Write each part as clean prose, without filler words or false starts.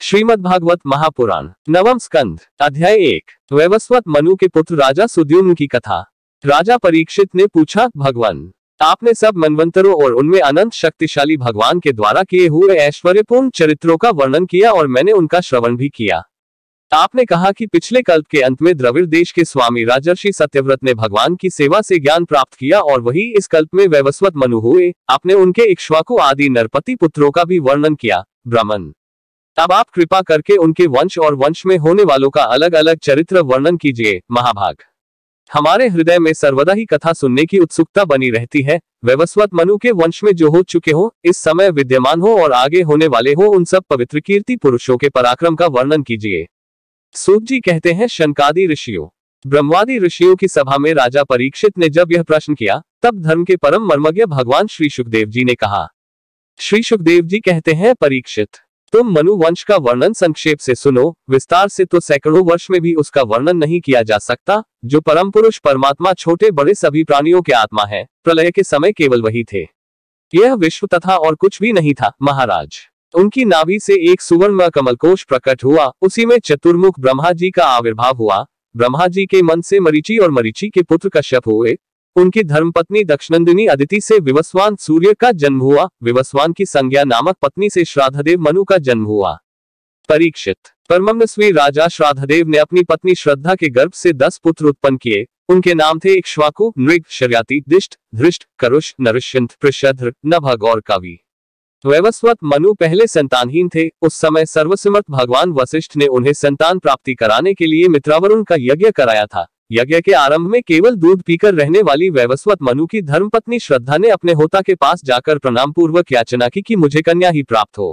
श्रीमद्भागवत महापुराण नवम स्कंध अध्याय 1 वैवस्वत मनु के पुत्र राजा सुद्युम्न की कथा। राजा परीक्षित ने पूछा, भगवान, आपने सब मनवंतरों और उनमें अनंत शक्तिशाली भगवान के द्वारा किए हुए ऐश्वर्यपूर्ण चरित्रों का वर्णन किया और मैंने उनका श्रवण भी किया। आपने कहा कि पिछले कल्प के अंत में द्रविड़ देश के स्वामी राजर्षि सत्यव्रत ने भगवान की सेवा से ज्ञान प्राप्त किया और वही इस कल्प में वैवस्वत मनु हुए। आपने उनके इक्ष्वाकु आदि नरपति पुत्रों का भी वर्णन किया। ब्राह्मण, अब आप कृपा करके उनके वंश और वंश में होने वालों का अलग अलग चरित्र वर्णन कीजिए। महाभाग, हमारे हृदय में सर्वदा ही कथा सुनने की उत्सुकता बनी रहती है। वैवस्वत मनु के वंश में जो हो चुके हो, इस समय विद्यमान हो और आगे होने वाले हो, उन सब पवित्र कीर्ति पुरुषों के पराक्रम का वर्णन कीजिए। सूत जी कहते हैं, शनकादि ऋषियों ब्रह्मादि ऋषियों की सभा में राजा परीक्षित ने जब यह प्रश्न किया, तब धर्म के परम मर्मज्ञ भगवान श्री सुखदेव जी ने कहा। श्री सुखदेव जी कहते हैं, परीक्षित, तुम मनु वंश का वर्णन संक्षेप से सुनो। विस्तार से तो सैकड़ों वर्ष में भी उसका वर्णन नहीं किया जा सकता। जो परम पुरुष परमात्मा छोटे बड़े सभी प्राणियों के आत्मा है, प्रलय के समय केवल वही थे। यह विश्व तथा और कुछ भी नहीं था। महाराज, उनकी नाभि से एक सुवर्ण कमलकोश प्रकट हुआ, उसी में चतुर्मुख ब्रह्मा जी का आविर्भाव हुआ। ब्रह्मा जी के मन से मरीचि और मरीचि के पुत्र कश्यप हुए। उनकी धर्मपत्नी दक्षनंदिनी अदिति से विवस्वान सूर्य का जन्म हुआ। विवस्वान की संज्ञा नामक पत्नी से श्राद्धदेव मनु का जन्म हुआ। परीक्षित, परममनस्वी राजा श्राद्धदेव ने अपनी पत्नी श्रद्धा के गर्भ से 10 पुत्र उत्पन्न किए। उनके नाम थे इक्ष्वाकु, नृग, शर्याति, दिष्ट, धृष्ट, करुष, नरुष्यंत, पृषध्र, नभग और कवि। वैवस्वत मनु पहले संतानहीन थे। उस समय सर्वसमर्थ भगवान वशिष्ठ ने उन्हें संतान प्राप्ति कराने के लिए मित्रावरुण का यज्ञ कराया था। यज्ञ के आरंभ में केवल दूध पीकर रहने वाली वैवस्वत मनु की धर्मपत्नी श्रद्धा ने अपने होता के पास जाकर प्रणाम पूर्वक याचना की कि मुझे कन्या ही प्राप्त हो।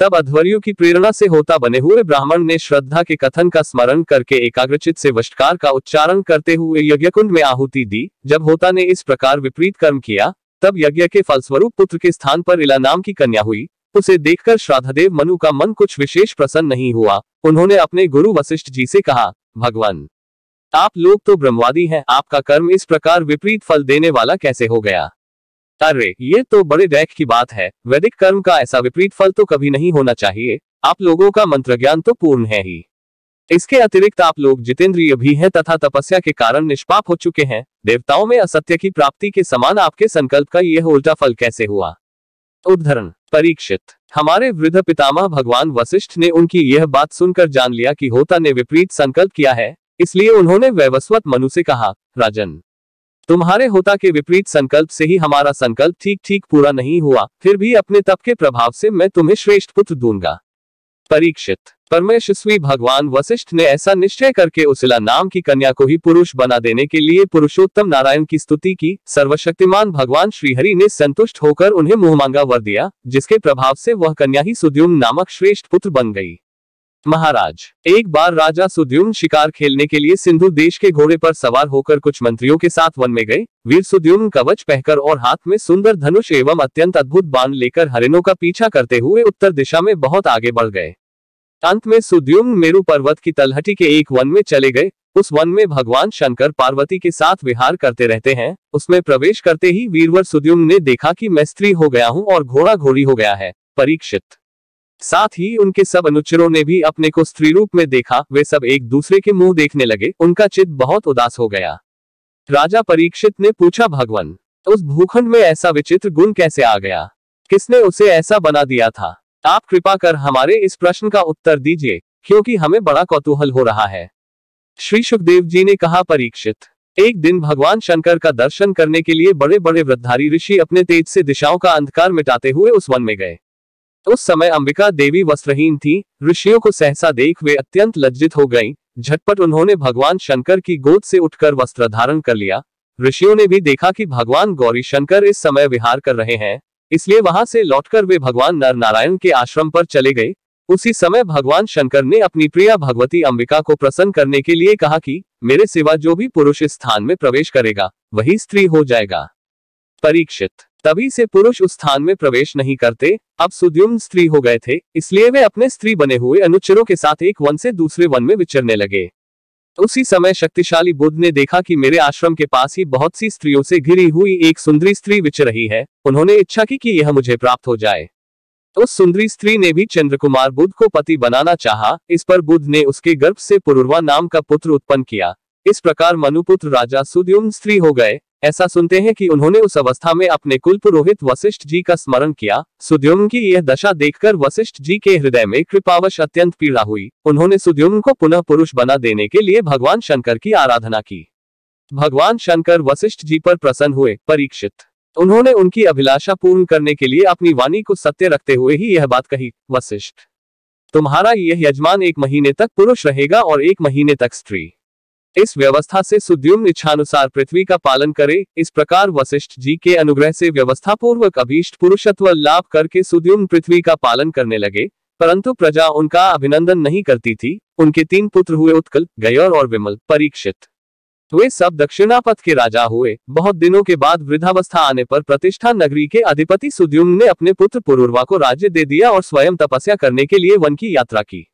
तब अध्वर्यु की प्रेरणा से होता बने हुए ब्राह्मण ने श्रद्धा के कथन का स्मरण करके एकाग्रचित से वष्टकार का उच्चारण करते हुए यज्ञकुंड में आहुति दी। जब होता ने इस प्रकार विपरीत कर्म किया, तब यज्ञ के फलस्वरूप पुत्र के स्थान पर इला नाम की कन्या हुई। उसे देखकर श्राद्धदेव मनु का मन कुछ विशेष प्रसन्न नहीं हुआ। उन्होंने अपने गुरु वशिष्ठ जी से कहा, भगवान, आप लोग तो ब्रह्मवादी हैं, आपका कर्म इस प्रकार विपरीत फल देने वाला कैसे हो गया? अरे, ये तो बड़े दैख की बात है। वैदिक कर्म का ऐसा विपरीत फल तो कभी नहीं होना चाहिए। आप लोगों का मंत्र ज्ञान तो पूर्ण है ही। इसके अतिरिक्त आप लोग जितेंद्रिय भी हैं तथा तपस्या के कारण निष्पाप हो चुके हैं। देवताओं में असत्य की प्राप्ति के समान आपके संकल्प का यह उल्टा फल कैसे हुआ? उद्धरण, परीक्षित, हमारे वृद्ध पितामह भगवान वशिष्ठ ने उनकी यह बात सुनकर जान लिया कि होता ने विपरीत संकल्प किया है। इसलिए उन्होंने वैवस्वत मनु से कहा, राजन, तुम्हारे होता के विपरीत संकल्प से ही हमारा संकल्प ठीक ठीक पूरा नहीं हुआ। फिर भी अपने तप के प्रभाव से मैं तुम्हें श्रेष्ठ पुत्र दूंगा। परीक्षित, परमेश्वरी भगवान वशिष्ठ ने ऐसा निश्चय करके उसिला नाम की कन्या को ही पुरुष बना देने के लिए पुरुषोत्तम नारायण की स्तुति की। सर्वशक्तिमान भगवान श्रीहरि ने संतुष्ट होकर उन्हें मुंहमांगा वर दिया, जिसके प्रभाव से वह कन्या ही सुद्युम्न नामक श्रेष्ठ पुत्र बन गई। महाराज, एक बार राजा सुद्युम्न शिकार खेलने के लिए सिंधु देश के घोड़े पर सवार होकर कुछ मंत्रियों के साथ वन में गए। वीर सुद्युम्न कवच पहनकर और हाथ में सुंदर धनुष एवं अत्यंत अद्भुत बाण लेकर हरिणों का पीछा करते हुए उत्तर दिशा में बहुत आगे बढ़ गए। अंत में सुद्युम्न मेरु पर्वत की तलहटी के एक वन में चले गए। उस वन में भगवान शंकर पार्वती के साथ विहार करते रहते हैं। उसमें प्रवेश करते ही वीरवर सुद्युम्न ने देखा कि मैं स्त्री हो गया हूँ और घोड़ा घोड़ी हो गया है। परीक्षित, साथ ही उनके सब अनुचरों ने भी अपने को स्त्री रूप में देखा। वे सब एक दूसरे के मुंह देखने लगे। उनका चित्त बहुत उदास हो गया। राजा परीक्षित ने पूछा, भगवान, उस भूखंड में ऐसा विचित्र गुण कैसे आ गया? किसने उसे ऐसा बना दिया था? आप कृपा कर हमारे इस प्रश्न का उत्तर दीजिए, क्योंकि हमें बड़ा कौतूहल हो रहा है। श्री सुखदेव जी ने कहा, परीक्षित, एक दिन भगवान शंकर का दर्शन करने के लिए बड़े बड़े व्रतधारी ऋषि अपने तेज से दिशाओं का अंधकार मिटाते हुए उस वन में गए। उस समय अंबिका देवी वस्त्रहीन थी। ऋषियों को सहसा देख वे अत्यंत लज्जित हो गईं। झटपट उन्होंने भगवान शंकर की गोद से उठकर वस्त्र धारण कर लिया। ऋषियों ने भी देखा कि भगवान गौरी शंकर इस समय विहार कर रहे हैं, इसलिए वहां से लौटकर वे भगवान नर नारायण के आश्रम पर चले गए। उसी समय भगवान शंकर ने अपनी प्रिया भगवती अंबिका को प्रसन्न करने के लिए कहा कि मेरे सिवा जो भी पुरुष इस स्थान में प्रवेश करेगा वही स्त्री हो जाएगा। परीक्षित, तभी से पुरुष उस स्थान में प्रवेश नहीं करते। अब सुद्युम्न स्त्री हो गए थे, इसलिए वे अपने स्त्री बने हुए अनुचरों के साथ एक वन से दूसरे वन में विचरने लगे। उसी समय शक्तिशाली बुद्ध ने देखा कि मेरे आश्रम के पास ही बहुत सी स्त्रियों से घिरी हुई एक सुंदरी स्त्री विचर रही है। उन्होंने इच्छा की कि यह मुझे प्राप्त हो जाए। उस सुंदरी स्त्री ने भी चंद्रकुमार बुध को पति बनाना चाहा। इस पर बुध ने उसके गर्भ से पुरुरवा नाम का पुत्र उत्पन्न किया। इस प्रकार मनुपुत्र राजा सुद्युम्न स्त्री हो गए। ऐसा सुनते हैं कि उन्होंने उस अवस्था में अपने कुल पुरोहित वशिष्ठ जी का स्मरण किया। सुद्युम्न की यह दशा देखकर वशिष्ठ जी के हृदय में कृपावश अत्यंत पीड़ा हुई। उन्होंने सुद्युम्न को पुनः पुरुष बना देने के लिए भगवान शंकर की आराधना की। भगवान शंकर वशिष्ठ जी पर प्रसन्न हुए। परीक्षित, उन्होंने उनकी अभिलाषा पूर्ण करने के लिए अपनी वाणी को सत्य रखते हुए ही यह बात कही, वशिष्ठ, तुम्हारा यह यजमान 1 महीने तक पुरुष रहेगा और 1 महीने तक स्त्री। इस व्यवस्था से सुद्युम्न इच्छानुसार पृथ्वी का पालन करे। इस प्रकार वशिष्ठ जी के अनुग्रह से व्यवस्था पूर्वक अभीष्ट पुरुषत्व लाभ करके सुद्युम्न पृथ्वी का पालन करने लगे, परंतु प्रजा उनका अभिनंदन नहीं करती थी। उनके 3 पुत्र हुए, उत्कल, गयर और विमल। परीक्षित, वे सब दक्षिणापथ के राजा हुए। बहुत दिनों के बाद वृद्धावस्था आने पर प्रतिष्ठा नगरी के अधिपति सुद्युम्न ने अपने पुत्र पुरुरवा को राज्य दे दिया और स्वयं तपस्या करने के लिए वन की यात्रा की।